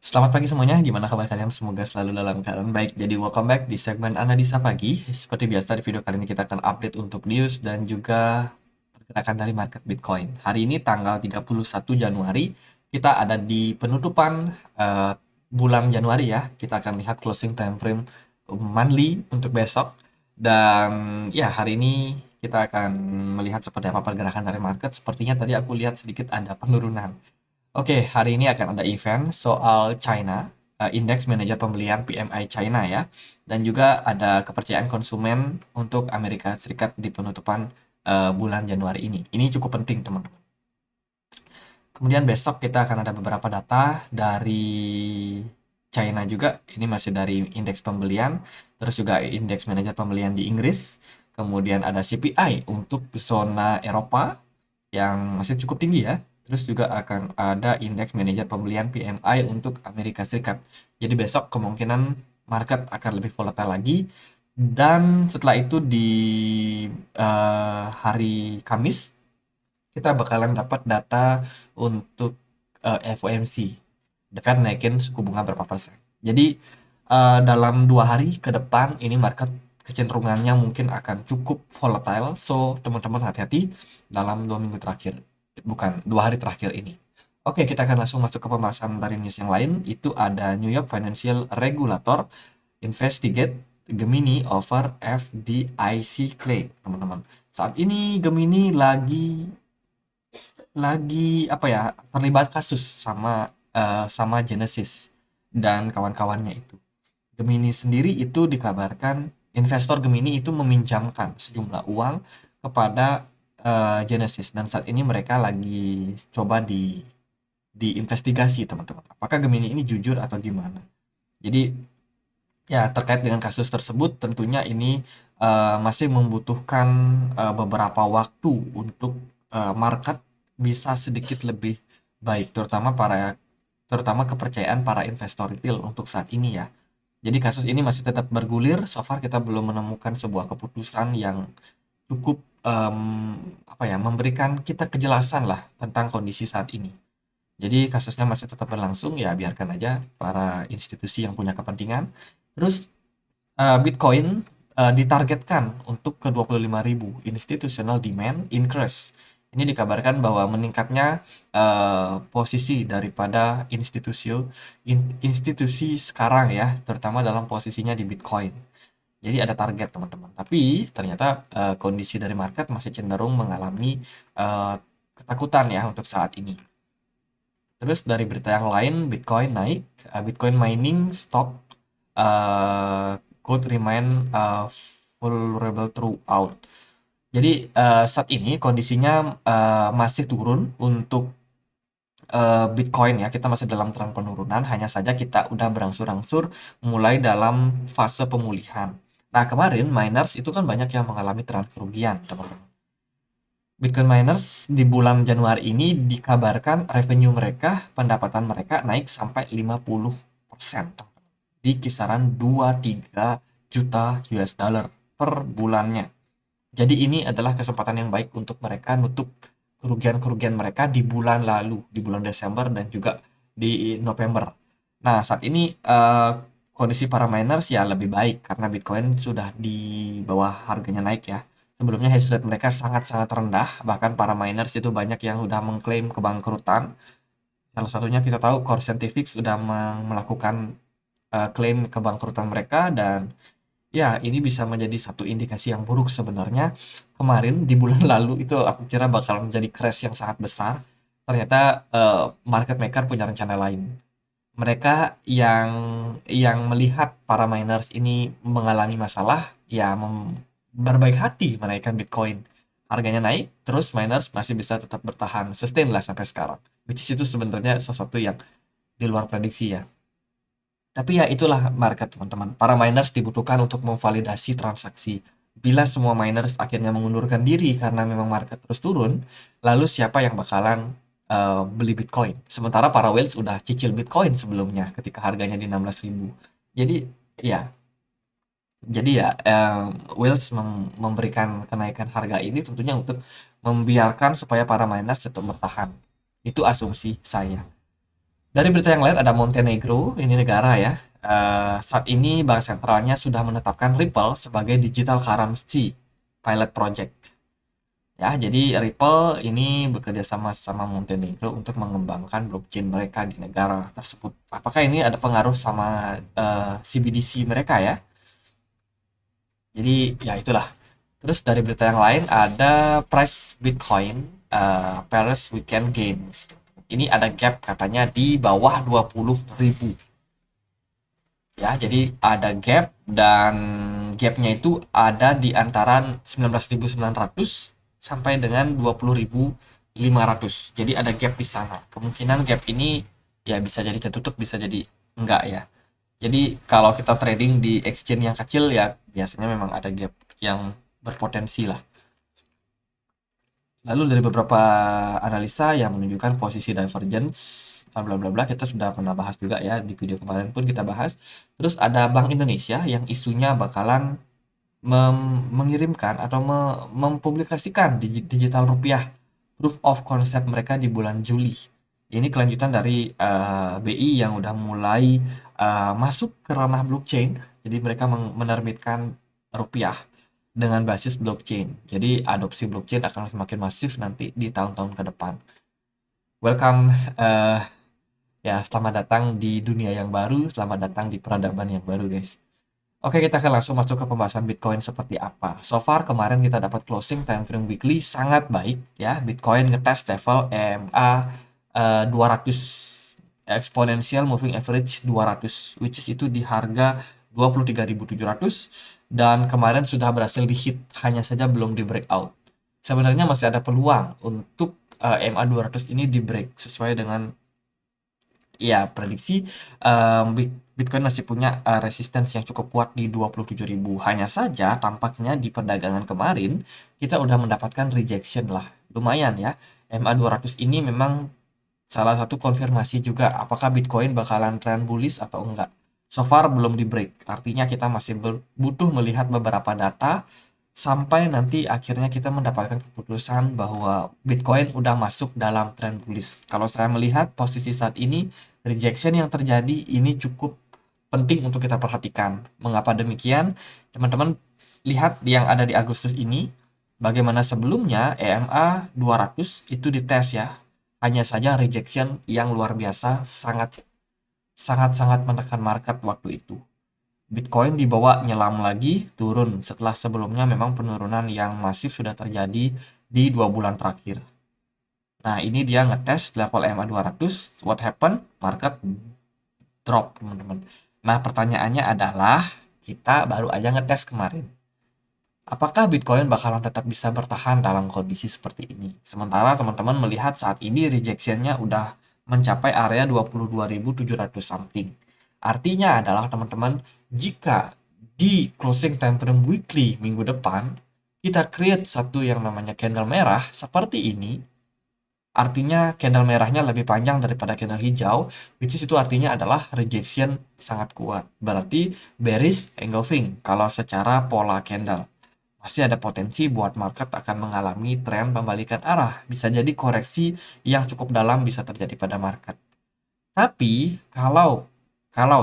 Selamat pagi semuanya, gimana kabar kalian? Semoga selalu dalam keadaan baik. Jadi welcome back di segmen Analisa Pagi. Seperti biasa di video kali ini kita akan update untuk news dan juga pergerakan dari market Bitcoin. Hari ini tanggal 31 Januari, kita ada di penutupan bulan Januari ya. Kita akan lihat closing time frame monthly untuk besok. Dan ya hari ini kita akan melihat seperti apa pergerakan dari market. Sepertinya tadi aku lihat sedikit ada penurunan. Oke, hari ini akan ada event soal China, indeks manajer pembelian PMI China ya, dan juga ada kepercayaan konsumen untuk Amerika Serikat di penutupan bulan Januari ini. Ini cukup penting, teman-teman. Kemudian besok kita akan ada beberapa data dari China juga. Ini masih dari indeks pembelian, terus juga indeks manajer pembelian di Inggris. Kemudian ada CPI untuk zona Eropa yang masih cukup tinggi ya. Terus juga akan ada indeks manajer pembelian PMI untuk Amerika Serikat. Jadi besok kemungkinan market akan lebih volatile lagi. Dan setelah itu di hari Kamis kita bakalan dapat data untuk FOMC. The Fed naikin suku bunga berapa persen. Jadi dalam 2 hari ke depan ini market kecenderungannya mungkin akan cukup volatile. So teman-teman hati-hati dalam 2 minggu terakhir, bukan 2 hari terakhir ini. Oke, kita akan langsung masuk ke pembahasan dari news yang lain. Itu ada New York Financial Regulator investigate Gemini over FDIC claim, teman-teman. Saat ini Gemini lagi apa ya, terlibat kasus sama Genesis dan kawan-kawannya itu. Gemini sendiri itu dikabarkan investor Gemini itu meminjamkan sejumlah uang kepada Genesis, dan saat ini mereka lagi coba diinvestigasi, teman-teman. Apakah Gemini ini jujur atau gimana? Jadi ya, terkait dengan kasus tersebut tentunya ini masih membutuhkan beberapa waktu untuk market bisa sedikit lebih baik, terutama kepercayaan para investor retail untuk saat ini ya. Jadi kasus ini masih tetap bergulir. So far kita belum menemukan sebuah keputusan yang cukup apa ya, memberikan kita kejelasan lah tentang kondisi saat ini. Jadi kasusnya masih tetap berlangsung, ya biarkan aja para institusi yang punya kepentingan. Terus Bitcoin ditargetkan untuk ke 25.000 institutional demand increase. Ini dikabarkan bahwa meningkatnya posisi daripada institusi sekarang ya, terutama dalam posisinya di Bitcoin. Jadi ada target, teman-teman. Tapi ternyata kondisi dari market masih cenderung mengalami eh, ketakutan ya untuk saat ini. Terus dari berita yang lain, Bitcoin naik, Bitcoin mining stop, could remain vulnerable throughout. Jadi saat ini kondisinya masih turun untuk Bitcoin ya. Kita masih dalam tren penurunan, hanya saja kita udah berangsur-angsur mulai dalam fase pemulihan. Nah, kemarin miners itu kan banyak yang mengalami tren kerugian, teman-teman. Bitcoin miners di bulan Januari ini dikabarkan revenue mereka, pendapatan mereka naik sampai 50% di kisaran 23 juta US dollar per bulannya. Jadi ini adalah kesempatan yang baik untuk mereka nutup kerugian-kerugian mereka di bulan lalu, di bulan Desember dan juga di November. Nah, saat ini kondisi para miners ya lebih baik karena Bitcoin sudah di bawah harganya naik ya. Sebelumnya hash rate mereka sangat-sangat rendah, bahkan para miners itu banyak yang sudah mengklaim kebangkrutan. Salah satunya kita tahu Core Scientific sudah melakukan klaim kebangkrutan mereka, dan ya ini bisa menjadi satu indikasi yang buruk sebenarnya. Kemarin di bulan lalu itu aku kira bakal menjadi crash yang sangat besar. Ternyata market maker punya rencana lain. Mereka yang melihat para miners ini mengalami masalah, ya berbaik hati menaikkan Bitcoin. Harganya naik, terus miners masih bisa tetap bertahan, sustain lah sampai sekarang. Which is itu sebenarnya sesuatu yang di luar prediksi ya. Tapi ya itulah market, teman-teman. Para miners dibutuhkan untuk memvalidasi transaksi. Bila semua miners akhirnya mengundurkan diri karena memang market terus turun, lalu siapa yang bakalan beli Bitcoin? Sementara para whales udah cicil Bitcoin sebelumnya ketika harganya di 16.000. Jadi ya, whales memberikan kenaikan harga ini tentunya untuk membiarkan supaya para miners tetap bertahan. Itu asumsi saya. Dari berita yang lain ada Montenegro, ini negara ya. Saat ini bank sentralnya sudah menetapkan Ripple sebagai digital currency pilot project. Ya, jadi Ripple ini bekerja sama Montenegro untuk mengembangkan blockchain mereka di negara tersebut. Apakah ini ada pengaruh sama CBDC mereka ya? Jadi ya itulah. Terus dari berita yang lain ada price Bitcoin Paris Weekend Gains. Ini ada gap katanya di bawah 20.000. Ya, jadi ada gap dan gapnya itu ada di antara 19.900 sampai dengan 20.500. Jadi ada gap di sana. Kemungkinan gap ini ya bisa jadi ketutup, bisa jadi enggak ya. Jadi kalau kita trading di exchange yang kecil ya biasanya memang ada gap yang berpotensi lah. Lalu dari beberapa analisa yang menunjukkan posisi divergence, bla bla bla, kita sudah pernah bahas juga ya di video kemarin pun kita bahas. Terus ada Bank Indonesia yang isunya bakalan mengirimkan atau mempublikasikan digital rupiah proof of concept mereka di bulan Juli. Ini kelanjutan dari BI yang udah mulai masuk ke ranah blockchain. Jadi mereka menerbitkan rupiah dengan basis blockchain. Jadi adopsi blockchain akan semakin masif nanti di tahun-tahun ke depan. Welcome, ya selamat datang di dunia yang baru, selamat datang di peradaban yang baru guys. Oke, kita akan langsung masuk ke pembahasan Bitcoin seperti apa. So far kemarin kita dapat closing time frame weekly sangat baik ya. Bitcoin ngetest level EMA 200 exponential moving average 200 which is itu di harga 23.700 dan kemarin sudah berhasil di hit, hanya saja belum di breakout. Sebenarnya masih ada peluang untuk EMA 200 ini di break sesuai dengan ya prediksi Bitcoin masih punya resistance yang cukup kuat di 27.000. Hanya saja tampaknya di perdagangan kemarin kita udah mendapatkan rejection lah. Lumayan ya. MA 200 ini memang salah satu konfirmasi juga apakah Bitcoin bakalan trend bullish atau enggak. So far belum di break. Artinya kita masih butuh melihat beberapa data sampai nanti akhirnya kita mendapatkan keputusan bahwa Bitcoin udah masuk dalam trend bullish. Kalau saya melihat posisi saat ini, rejection yang terjadi ini cukup penting untuk kita perhatikan. Mengapa demikian? Teman-teman lihat yang ada di Agustus ini, bagaimana sebelumnya EMA 200 itu dites ya. Hanya saja rejection yang luar biasa sangat menekan market waktu itu. Bitcoin dibawa nyelam lagi, turun setelah sebelumnya memang penurunan yang masif sudah terjadi di 2 bulan terakhir. Nah, ini dia ngetes level EMA 200, what happened? Market drop, teman-teman. Nah, pertanyaannya adalah, kita baru aja ngetes kemarin. Apakah Bitcoin bakalan tetap bisa bertahan dalam kondisi seperti ini? Sementara teman-teman melihat saat ini rejectionnya udah mencapai area 22.700 something. Artinya adalah teman-teman, jika di closing time frame weekly minggu depan, kita create satu yang namanya candle merah seperti ini, artinya candle merahnya lebih panjang daripada candle hijau, which is itu artinya adalah rejection sangat kuat. Berarti bearish engulfing kalau secara pola candle. Masih ada potensi buat market akan mengalami tren pembalikan arah. Bisa jadi koreksi yang cukup dalam bisa terjadi pada market. Tapi kalau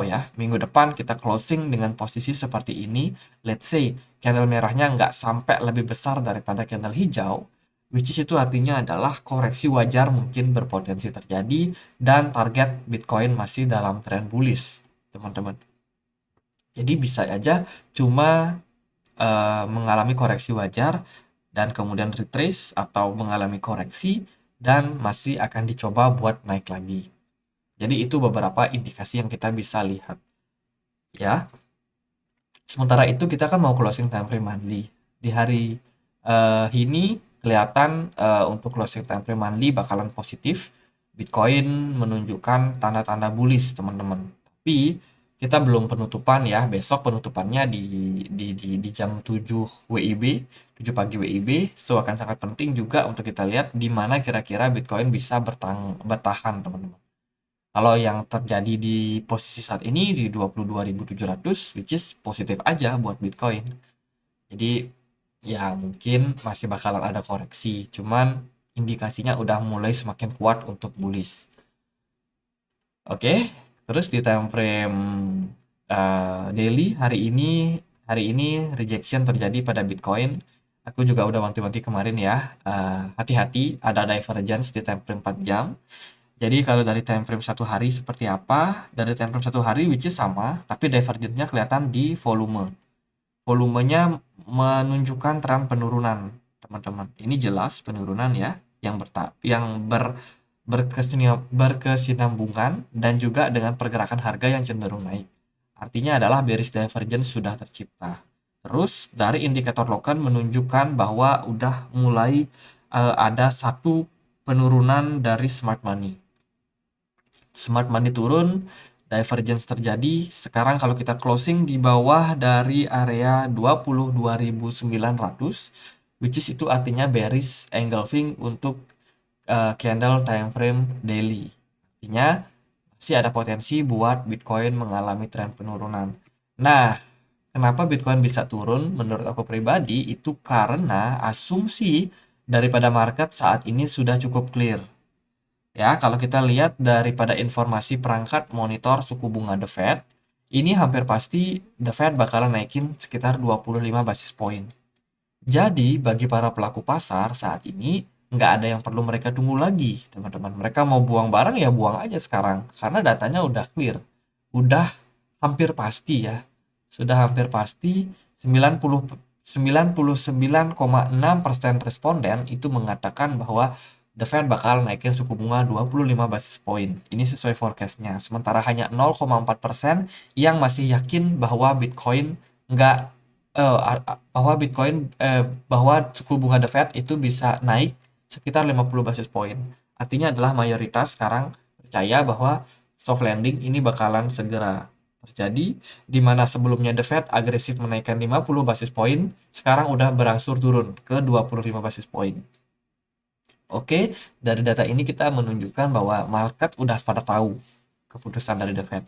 ya minggu depan kita closing dengan posisi seperti ini, let's say candle merahnya nggak sampai lebih besar daripada candle hijau, which is itu artinya adalah koreksi wajar mungkin berpotensi terjadi dan target Bitcoin masih dalam tren bullish, teman-teman. Jadi bisa aja cuma mengalami koreksi wajar dan kemudian retrace atau mengalami koreksi dan masih akan dicoba buat naik lagi. Jadi itu beberapa indikasi yang kita bisa lihat. Ya. Sementara itu kita kan mau closing time frame monthly. Di hari ini kelihatan untuk closing time frame monthly bakalan positif. Bitcoin menunjukkan tanda-tanda bullish, teman-teman. Tapi kita belum penutupan ya. Besok penutupannya di jam 7 WIB, 7 pagi WIB. So akan sangat penting juga untuk kita lihat di mana kira-kira Bitcoin bisa bertahan, teman-teman. Kalau yang terjadi di posisi saat ini di 22.700, which is positif aja buat Bitcoin. Jadi ya mungkin masih bakalan ada koreksi, cuman indikasinya udah mulai semakin kuat untuk bullish. Oke, terus di time frame daily hari ini rejection terjadi pada Bitcoin. Aku juga udah wanti-wanti kemarin ya. Hati-hati ada divergence di time frame 4 jam. Jadi kalau dari time frame satu hari seperti apa? Dari time frame satu hari which is sama, tapi divergence-nya kelihatan di volume. Volumenya menunjukkan tren penurunan, teman-teman. Ini jelas penurunan ya, berkesinambungan dan juga dengan pergerakan harga yang cenderung naik. Artinya adalah bearish divergence sudah tercipta. Terus dari indikator Loken menunjukkan bahwa udah mulai ada satu penurunan dari smart money. Smart money turun, divergence terjadi. Sekarang kalau kita closing di bawah dari area 22.900, which is itu artinya bearish engulfing untuk candle time frame daily. Artinya masih ada potensi buat Bitcoin mengalami tren penurunan. Nah, kenapa Bitcoin bisa turun? Menurut aku pribadi itu karena asumsi daripada market saat ini sudah cukup clear. Ya, kalau kita lihat daripada informasi perangkat monitor suku bunga The Fed, ini hampir pasti The Fed bakalan naikin sekitar 25 basis point. Jadi, bagi para pelaku pasar saat ini, nggak ada yang perlu mereka tunggu lagi, teman-teman. Mereka mau buang barang ya buang aja sekarang, karena datanya udah clear. Udah hampir pasti ya. Sudah hampir pasti 99,6% responden itu mengatakan bahwa The Fed bakal naikin suku bunga 25 basis point. Ini sesuai forecast-nya. Sementara hanya 0,4% yang masih yakin bahwa Bitcoin nggak bahwa suku bunga The Fed itu bisa naik sekitar 50 basis point. Artinya adalah mayoritas sekarang percaya bahwa soft landing ini bakalan segera terjadi, di mana sebelumnya The Fed agresif menaikkan 50 basis point, sekarang udah berangsur turun ke 25 basis point. Oke, dari data ini kita menunjukkan bahwa market udah pada tahu keputusan dari The Fed.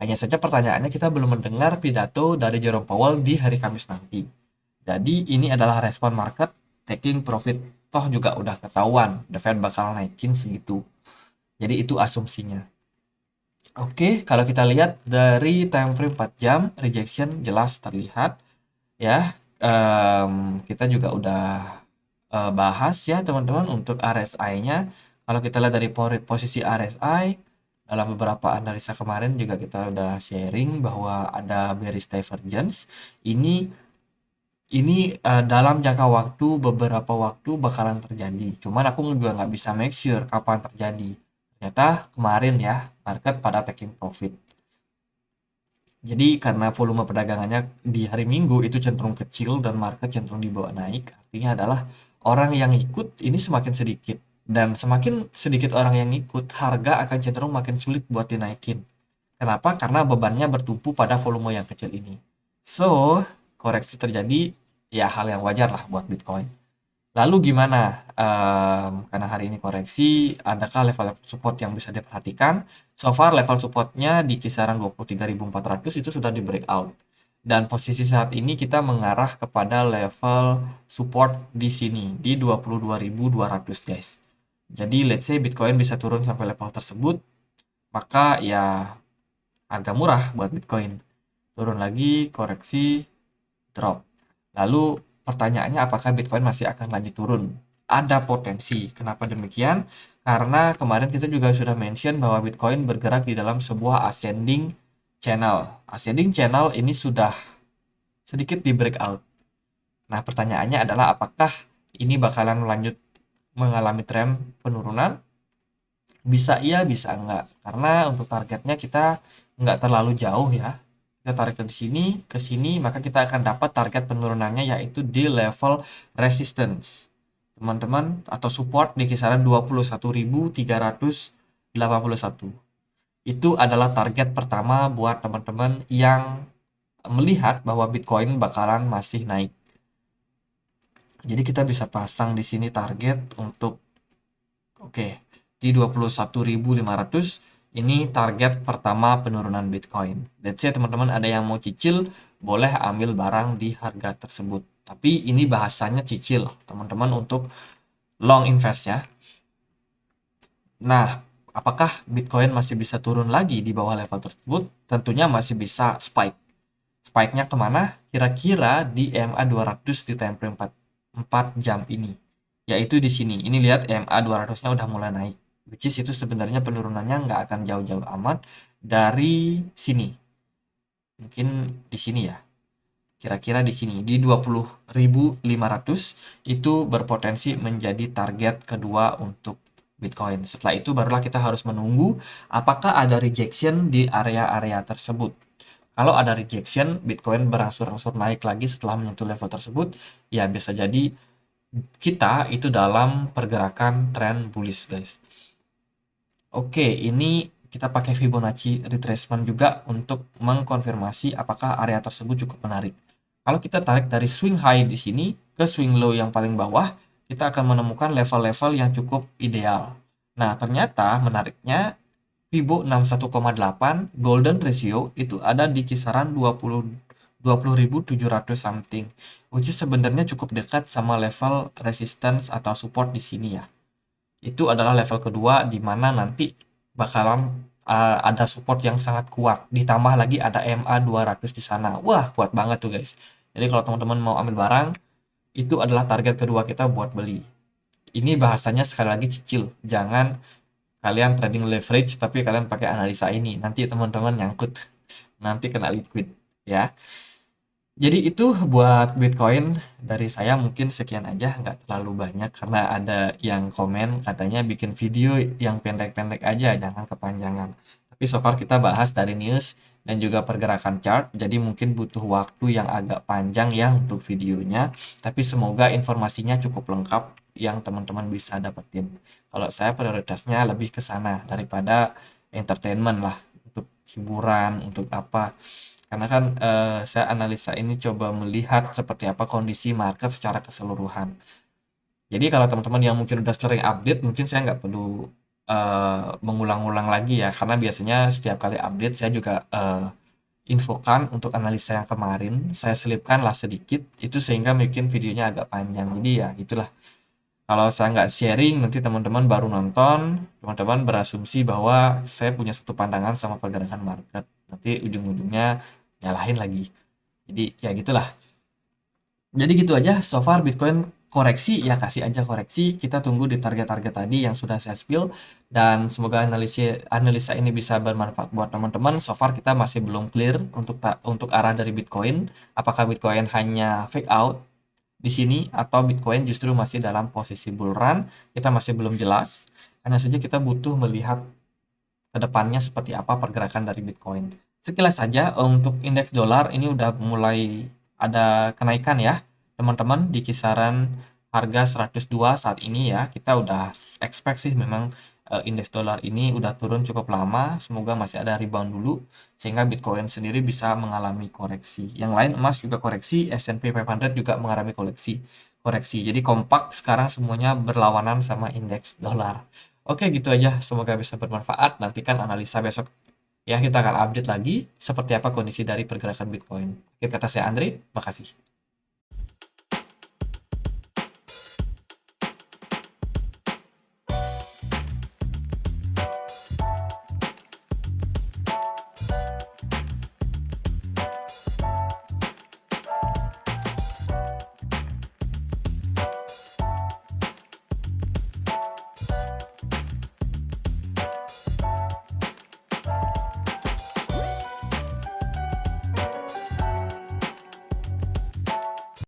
Hanya saja pertanyaannya kita belum mendengar pidato dari Jerome Powell di hari Kamis nanti. Jadi ini adalah respon market taking profit. Toh juga udah ketahuan The Fed bakal naikin segitu. Jadi itu asumsinya. Oke, kalau kita lihat dari time frame 4 jam, rejection jelas terlihat. Ya, kita juga udah bahas ya teman-teman untuk RSI-nya. Kalau kita lihat dari posisi RSI, dalam beberapa analisa kemarin juga kita udah sharing bahwa ada bearish divergence. Ini dalam jangka waktu beberapa waktu bakalan terjadi. Cuman aku juga nggak bisa make sure kapan terjadi. Ternyata kemarin ya market pada taking profit. Jadi karena volume perdagangannya di hari Minggu itu cenderung kecil dan market cenderung dibawa naik, artinya adalah orang yang ikut ini semakin sedikit. Dan semakin sedikit orang yang ikut, harga akan cenderung makin sulit buat dinaikin. Kenapa? Karena bebannya bertumpu pada volume yang kecil ini. So, koreksi terjadi, ya hal yang wajar lah buat Bitcoin. Lalu gimana? Karena hari ini koreksi, adakah level support yang bisa diperhatikan? So far level supportnya di kisaran 23.400 itu sudah di breakout. Dan posisi saat ini kita mengarah kepada level support di sini, di 22.200 guys. Jadi let's say Bitcoin bisa turun sampai level tersebut, maka ya harga murah buat Bitcoin. Turun lagi, koreksi, drop. Lalu pertanyaannya apakah Bitcoin masih akan lanjut turun? Ada potensi. Kenapa demikian? Karena kemarin kita juga sudah mention bahwa Bitcoin bergerak di dalam sebuah ascending channel. Ascending channel ini sudah sedikit di breakout. Nah, pertanyaannya adalah apakah ini bakalan lanjut mengalami tren penurunan? Bisa iya, bisa enggak. Karena untuk targetnya kita enggak terlalu jauh ya. Kita tarik ke sini, maka kita akan dapat target penurunannya yaitu di level resistance. Teman-teman, atau support di kisaran 21.381. Itu adalah target pertama buat teman-teman yang melihat bahwa Bitcoin bakalan masih naik. Jadi kita bisa pasang di sini target untuk di 21.500 ini target pertama penurunan Bitcoin. Let's say teman-teman ada yang mau cicil, boleh ambil barang di harga tersebut. Tapi ini bahasanya cicil, teman-teman untuk long invest ya. Nah, apakah Bitcoin masih bisa turun lagi di bawah level tersebut? Tentunya masih bisa spike. Spike-nya kemana? Kira-kira di EMA 200 di time frame 4 jam ini. Yaitu di sini. Ini lihat EMA 200-nya udah mulai naik. Which is itu sebenarnya penurunannya nggak akan jauh-jauh amat dari sini. Mungkin di sini ya. Kira-kira di sini. Di 20.500 itu berpotensi menjadi target kedua untuk Bitcoin. Setelah itu barulah kita harus menunggu apakah ada rejection di area-area tersebut. Kalau ada rejection, Bitcoin berangsur-angsur naik lagi setelah menyentuh level tersebut, ya bisa jadi kita itu dalam pergerakan tren bullish, guys. Oke, ini kita pakai Fibonacci retracement juga untuk mengkonfirmasi apakah area tersebut cukup menarik. Kalau kita tarik dari swing high di sini ke swing low yang paling bawah, kita akan menemukan level-level yang cukup ideal. Nah, ternyata menariknya Fibo 61,8 golden ratio itu ada di kisaran 20.700 something, which is sebenarnya cukup dekat sama level resistance atau support di sini ya. Itu adalah level kedua di mana nanti bakalan ada support yang sangat kuat. Ditambah lagi ada MA 200 di sana. Wah, kuat banget tuh guys. Jadi kalau teman-teman mau ambil barang, itu adalah target kedua kita buat beli. Ini bahasanya sekali lagi cicil. Jangan kalian trading leverage tapi kalian pakai analisa ini, nanti teman-teman nyangkut, nanti kena liquid ya. Jadi itu buat Bitcoin dari saya, mungkin sekian aja, nggak terlalu banyak karena ada yang komen katanya bikin video yang pendek-pendek aja, jangan kepanjangan. Tapi so far kita bahas dari news dan juga pergerakan chart, jadi mungkin butuh waktu yang agak panjang ya untuk videonya. Tapi semoga informasinya cukup lengkap yang teman-teman bisa dapetin. Kalau saya prioritasnya lebih ke sana daripada entertainment lah, untuk hiburan, untuk apa. Karena kan saya analisa ini coba melihat seperti apa kondisi market secara keseluruhan. Jadi kalau teman-teman yang mungkin udah sering update, mungkin saya nggak perlu mengulang-ulang lagi ya, karena biasanya setiap kali update saya juga infokan untuk analisa yang kemarin, saya selipkan lah sedikit, itu sehingga bikin videonya agak panjang. Jadi ya itulah. Kalau saya nggak sharing, nanti teman-teman baru nonton, teman-teman berasumsi bahwa saya punya satu pandangan sama pergerakan market. Nanti ujung-ujungnya nyalahin lagi. Jadi ya gitulah. Jadi gitu aja, so far Bitcoin koreksi, ya kasih aja koreksi. Kita tunggu di target-target tadi yang sudah saya spill. Dan semoga analisa ini bisa bermanfaat buat teman-teman. So far kita masih belum clear untuk arah dari Bitcoin. Apakah Bitcoin hanya fake out di sini atau Bitcoin justru masih dalam posisi bull run, kita masih belum jelas. Hanya saja kita butuh melihat ke depannya seperti apa pergerakan dari Bitcoin. Sekilas saja untuk indeks dolar ini udah mulai ada kenaikan ya, teman-teman, di kisaran harga 102 saat ini ya. Kita udah expect sih memang indeks dolar ini udah turun cukup lama, semoga masih ada rebound dulu sehingga Bitcoin sendiri bisa mengalami koreksi. Yang lain emas juga koreksi, S&P 500 juga mengalami koreksi. Jadi kompak sekarang semuanya berlawanan sama indeks dolar. Oke, gitu aja. Semoga bisa bermanfaat. Nantikan analisa besok. Ya, kita akan update lagi seperti apa kondisi dari pergerakan Bitcoin. Akhir kata saya Andre, makasih.